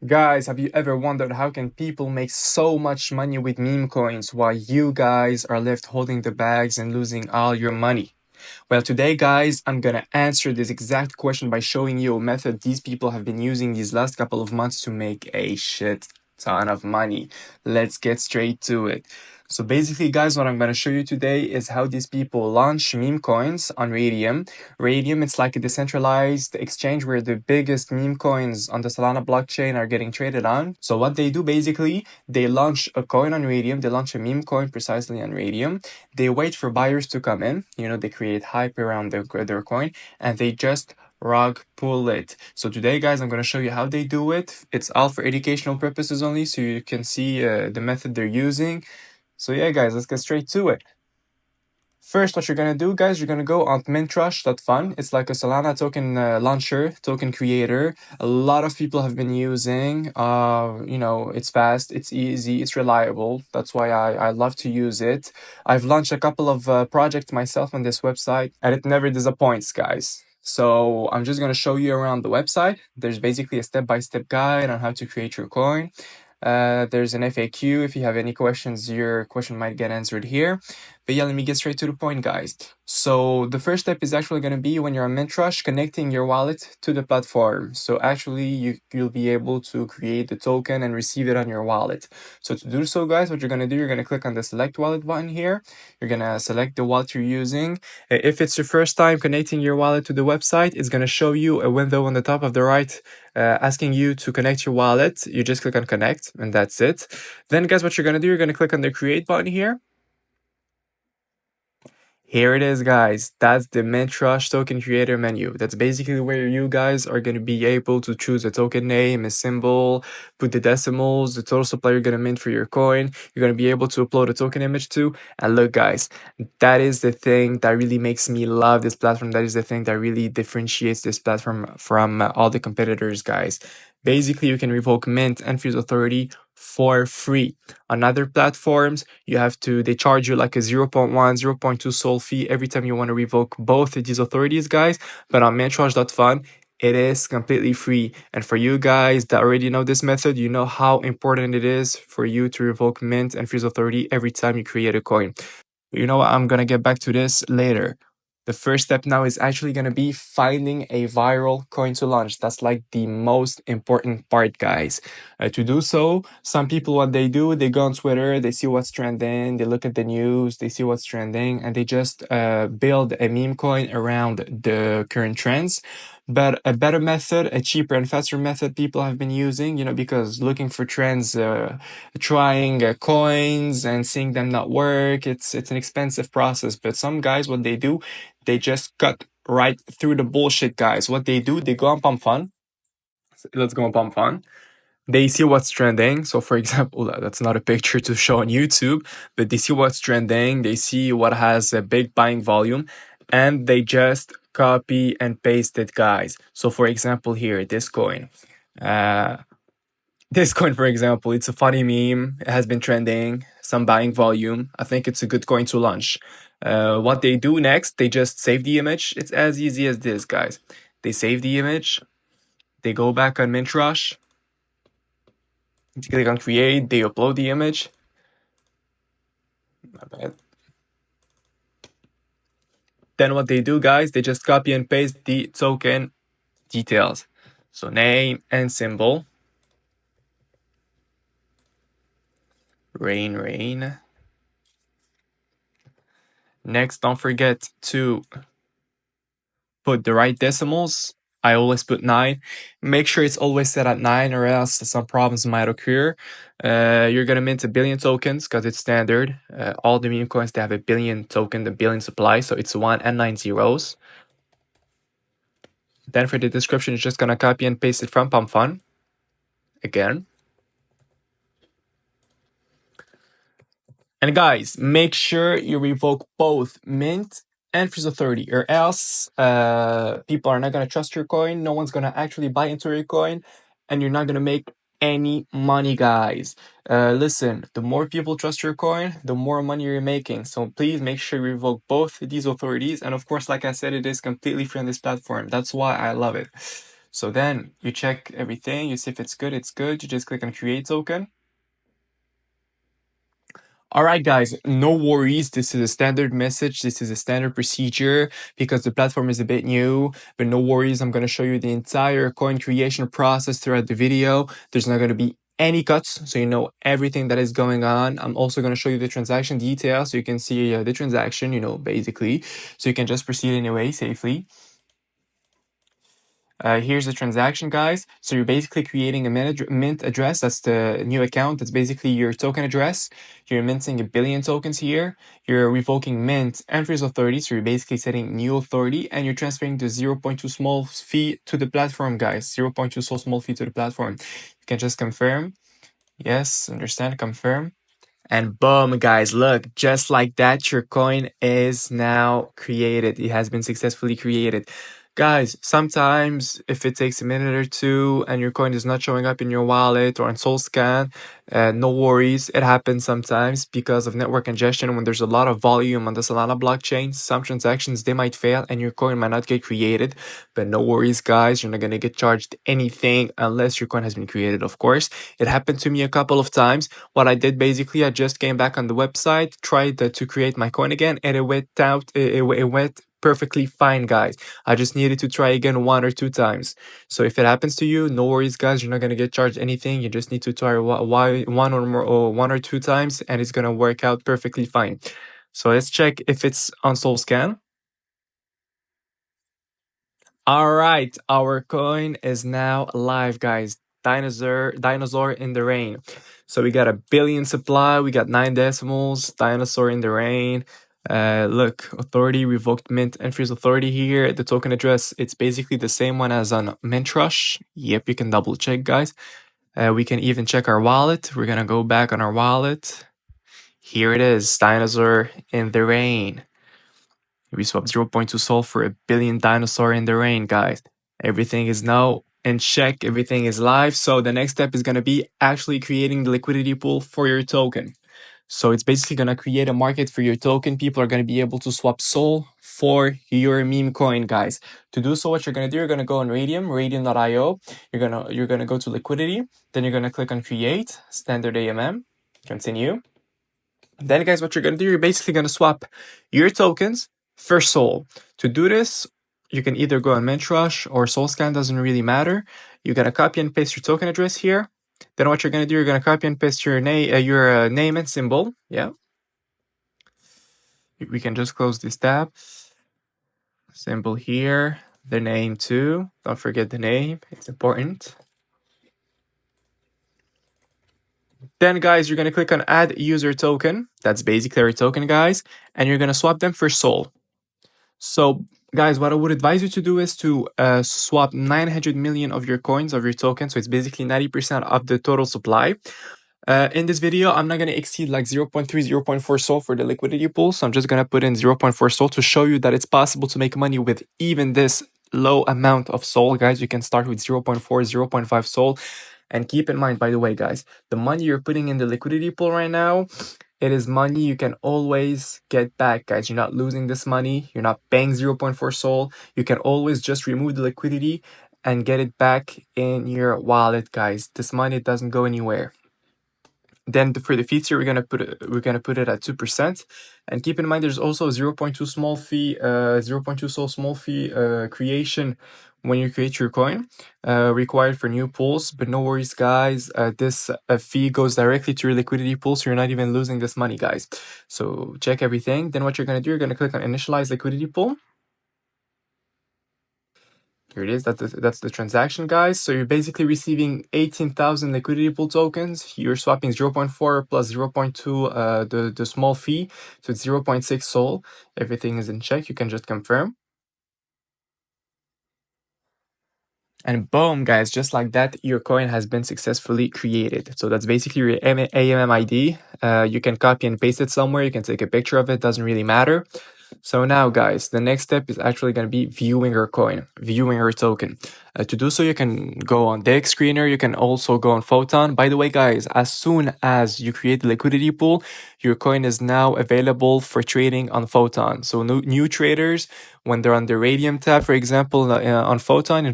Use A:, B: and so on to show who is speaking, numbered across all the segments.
A: Guys, have you ever wondered how can people make so much money with meme coins while you guys are left holding the bags and losing all your money? Well, today, guys, I'm gonna answer this exact question by showing you a method these people have been using these last couple of months to make a shit ton of money. Let's get straight to it. So basically, guys, what I'm gonna show you today is how these people launch meme coins on Radium. Radium, it's like a decentralized exchange where the biggest meme coins on the Solana blockchain are getting traded on. So what they do basically, they launch a coin on Radium, they launch a meme coin precisely on Radium. They wait for buyers to come in, they create hype around their coin, and they just rug pull it. So today, guys, I'm going to show you how they do it. It's all for educational purposes only, so you can see the method they're using. So yeah, guys, let's get straight to it. First, what you're going to do, guys, you're going to go on Mint.Fun. It's like a Solana token launcher, token creator. A lot of people have been using. It's fast, it's easy, it's reliable. That's why I love to use it. I've launched a couple of projects myself on this website, and it never disappoints, guys. So I'm just going to show you around the website. There's basically a step-by-step guide on how to create your coin. There's an FAQ. If you have any questions, your question might get answered here. But yeah, let me get straight to the point, guys. So the first step is actually going to be when you're on Mintrush, connecting your wallet to the platform. So actually, you'll be able to create the token and receive it on your wallet. So to do so, guys, what you're going to do, you're going to click on the select wallet button here. You're going to select the wallet you're using. If it's your first time connecting your wallet to the website, it's going to show you a window on the top of the right asking you to connect your wallet. You just click on connect and that's it. Then guys, what you're going to do, you're going to click on the create button here. Here it is, guys. That's the Mintrush token creator menu. That's basically where you guys are going to be able to choose a token name, a symbol, put the decimals, the total supply you're going to mint for your coin. You're going to be able to upload a token image too. And look, guys, that is the thing that really makes me love this platform. That is the thing that really differentiates this platform from all the competitors, guys. Basically, you can revoke mint and freeze authority for free. On other platforms, they charge you like a 0.1, 0.2 sol fee every time you want to revoke both of these authorities, guys. But on Memecoin.fun, it is completely free. And for you guys that already know this method, you know how important it is for you to revoke mint and freeze authority every time you create a coin. You know what? I'm going to get back to this later. The first step now is actually going to be finding a viral coin to launch. That's like the most important part, guys. To do so, some people, what they do, they go on Twitter, they see what's trending, they look at the news, they see what's trending, and they just build a meme coin around the current trends. But a better method, a cheaper and faster method people have been using, because looking for trends, trying coins and seeing them not work, it's an expensive process. But some guys, what they do, they just cut right through the bullshit, guys. What they do, they go on Pump.Fun. Let's go on Pump.Fun. They see what's trending. So, for example, that's not a picture to show on YouTube, but they see what's trending. They see what has a big buying volume, and they just copy and paste it, guys. So, for example, here, this coin. This coin, for example, it's a funny meme. It has been trending, some buying volume. I think it's a good coin to launch. What they do next, they just save the image. It's as easy as this, guys. They save the image. They go back on Mintrush. They click on create. They upload the image. My bad. Then what they do, guys, they just copy and paste the token details. So name and symbol. Rain. Next, don't forget to put the right decimals. I always put 9. Make sure it's always set at 9 or else some problems might occur. You're going to mint 1 billion tokens because it's standard. All the meme coins, they have 1 billion token, the billion supply. So it's 1 and 9 zeros. Then for the description, you're just going to copy and paste it from Pump.Fun. Again. And guys, make sure you revoke both mint and freeze authority, or else people are not going to trust your coin. No one's going to actually buy into your coin, and you're not going to make any money, guys. Listen, the more people trust your coin, the more money you're making. So please make sure you revoke both these authorities. And of course, like I said, it is completely free on this platform. That's why I love it. So then you check everything, you see if it's good, you just click on create token. Alright guys, no worries, this is a standard message, this is a standard procedure because the platform is a bit new, but no worries, I'm going to show you the entire coin creation process throughout the video. There's not going to be any cuts, so you know everything that is going on. I'm also going to show you the transaction details so you can see the transaction, basically, so you can just proceed anyway safely. Here's the transaction, guys. So you're basically creating a mint address. That's the new account. That's basically your token address. You're minting 1 billion tokens here. You're revoking mint and freeze authority. So you're basically setting new authority and you're transferring the 0.2 small fee to the platform, guys. 0.2 so small fee to the platform. You can just confirm. Yes, understand, confirm. And boom, guys, look, just like that, your coin is now created. It has been successfully created. Guys, sometimes if it takes a minute or two and your coin is not showing up in your wallet or on SoulScan, no worries. It happens sometimes because of network congestion. When there's a lot of volume on the Solana blockchain, some transactions, they might fail and your coin might not get created. But no worries, guys. You're not going to get charged anything unless your coin has been created, of course. It happened to me a couple of times. What I did basically, I just came back on the website, tried to create my coin again, and it went out. It went perfectly fine, guys. I just needed to try again 1 or 2 times. So if it happens to you, no worries, guys. You're not gonna get charged anything. You just need to try 1 or 2 times, and it's gonna work out perfectly fine. So let's check if it's on SoulScan. All right, our coin is now live, guys. Dinosaur in the rain. So we got 1 billion supply. We got 9 decimals. Dinosaur in the rain. Look, authority revoked mint and freeze authority here. The token address, it's basically the same one as on Mintrush. Yep, you can double check, guys. We can even check our wallet. We're gonna go back on our wallet. Here it is, Dinosaur in the rain. We swapped 0.2 Sol for 1 billion Dinosaur in the rain, guys. Everything is now in check. Everything is live. So the next step is going to be actually creating the liquidity pool for your token. So it's basically going to create a market for your token. People are going to be able to swap Sol for your meme coin, guys. To do so, what you're going to do, you're going to go on radium.io. You're going to go to liquidity. Then you're going to click on create, standard AMM, continue. Then, guys, what you're going to do, you're basically going to swap your tokens for Sol. To do this, you can either go on Mintrush or SoulScan, doesn't really matter. You're going to copy and paste your token address here. Then what you're going to do, you're going to copy and paste your name and symbol. Yeah. We can just close this tab. Symbol here, the name too. Don't forget the name, it's important. Then, guys, you're going to click on add user token. That's basically our token, guys. And you're going to swap them for Sol. So, guys, what I would advise you to do is to swap 900 million of your coins, of your tokens. So it's basically 90% of the total supply. In this video, I'm not going to exceed like 0.3, 0.4 Sol for the liquidity pool. So I'm just going to put in 0.4 Sol to show you that it's possible to make money with even this low amount of Sol. Guys, you can start with 0.4, 0.5 Sol. And keep in mind, by the way, guys, the money you're putting in the liquidity pool right now, it is money you can always get back, guys. You're not losing this money. You're not paying 0.4 Sol. You can always just remove the liquidity and get it back in your wallet, guys. This money doesn't go anywhere. Then for the feature, we're gonna put it at 2%. And keep in mind, there's also 0.2 small fee, 0.2 Sol small fee creation when you create your coin, required for new pools. But no worries, guys. This fee goes directly to your liquidity pool, so you're not even losing this money, guys. So check everything. Then what you're gonna do, you're gonna click on initialize liquidity pool. Here it is. That's the transaction, guys. So you're basically receiving 18,000 liquidity pool tokens. You're swapping 0.4 plus 0.2 the small fee, so it's 0.6 Sol. Everything is in check. You can just confirm. And boom, guys, just like that, your coin has been successfully created. So that's basically your AMM ID. You can copy and paste it somewhere. You can take a picture of it. Doesn't really matter. So now, guys, the next step is actually going to be viewing our coin, viewing our token. To do so, you can go on Deck Screener. You can also go on Photon. By the way, guys, as soon as you create the liquidity pool, your coin is now available for trading on Photon. So new traders, when they're on the Radium tab, for example, on Photon,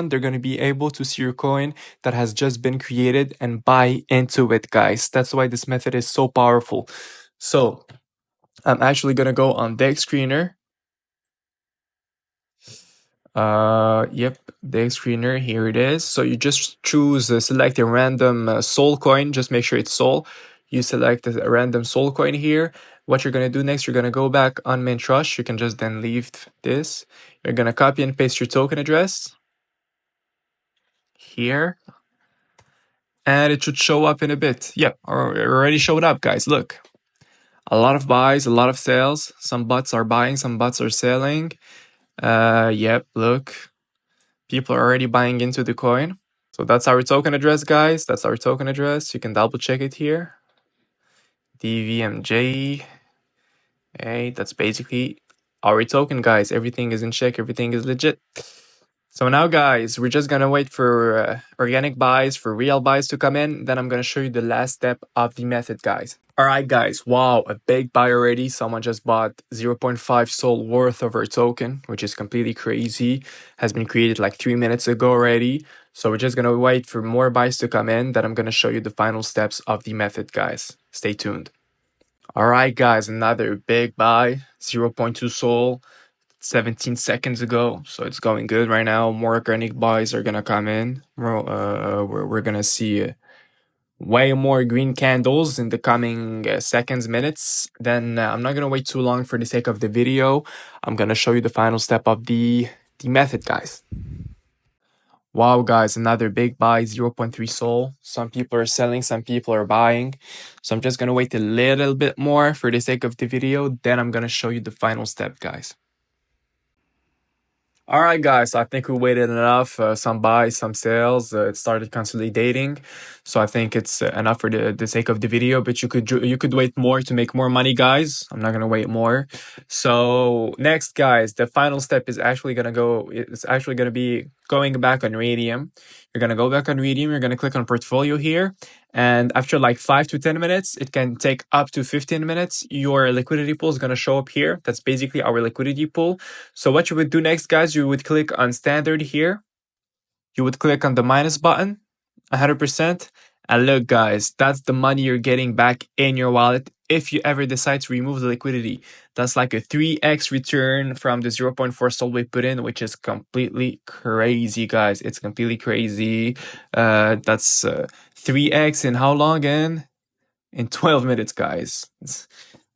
A: they're going to be able to see your coin that has just been created and buy into it, guys. That's why this method is so powerful. So I'm actually gonna go on Deck Screener. Yep, Deck Screener, here it is. So you just choose, select a random Soul coin, just make sure it's Soul. You select a random Soul coin here. What you're gonna do next, you're gonna go back on Mint Trust. You can just then leave this. You're gonna copy and paste your token address here. And it should show up in a bit. Yep, it already showed up, guys, look. A lot of buys, a lot of sales. Some bots are buying, some bots are selling. Yep, look. People are already buying into the coin. So that's our token address, guys. That's our token address. You can double check it here. DVMJ. Hey, that's basically our token, guys. Everything is in check. Everything is legit. So now, guys, we're just going to wait for organic buys, for real buys to come in. Then I'm going to show you the last step of the method, guys. All right, guys. Wow, a big buy already. Someone just bought 0.5 SOL worth of our token, which is completely crazy. Has been created like 3 minutes ago already. So we're just going to wait for more buys to come in. Then I'm going to show you the final steps of the method, guys. Stay tuned. All right, guys, another big buy, 0.2 SOL. 17 seconds ago, so it's going good right now. More organic buys are gonna come in. We're gonna see way more green candles in the coming seconds, minutes. Then I'm not gonna wait too long for the sake of the video. I'm gonna show you the final step of the method, guys. Wow, guys, another big buy, 0.3 SOL. Some people are selling, some people are buying. So I'm just gonna wait a little bit more for the sake of the video. Then I'm gonna show you the final step, guys. All right, guys, I think we waited enough. Some buys, some sales. It started consolidating, so I think it's enough for the sake of the video. But you could wait more to make more money, guys. I'm not gonna wait more. So next, guys, the final step is actually gonna go. It's actually gonna be going back on Radium. You're gonna go back on Radium. You're gonna click on Portfolio here, and after like 5 to 10 minutes, it can take up to 15 minutes. Your liquidity pool is gonna show up here. That's basically our liquidity pool. So what you would do next, guys, you would click on standard here. You would click on the minus button, 100%. And look, guys, that's the money you're getting back in your wallet if you ever decide to remove the liquidity. That's like a 3x return from the 0.4 SOL we put in, which is completely crazy, guys. It's completely crazy. That's 3x in how long again? In 12 minutes, guys.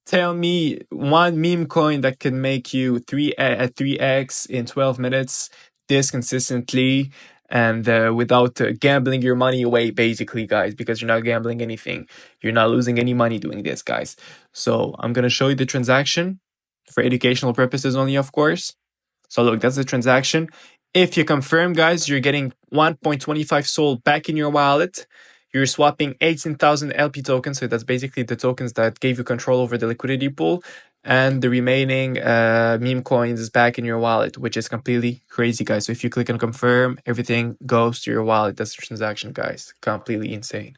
A: Tell me one meme coin that can make you 3x in 12 minutes this consistently and without gambling your money away, basically, guys, because you're not gambling anything. You're not losing any money doing this, guys. So I'm going to show you the transaction for educational purposes only, of course. So look, that's the transaction. If you confirm, guys, you're getting 1.25 SOL back in your wallet. You're swapping 18,000 LP tokens, so that's basically the tokens that gave you control over the liquidity pool, and the remaining meme coins is back in your wallet, which is completely crazy, guys. So if you click on confirm, everything goes to your wallet. That's the transaction, guys. Completely insane.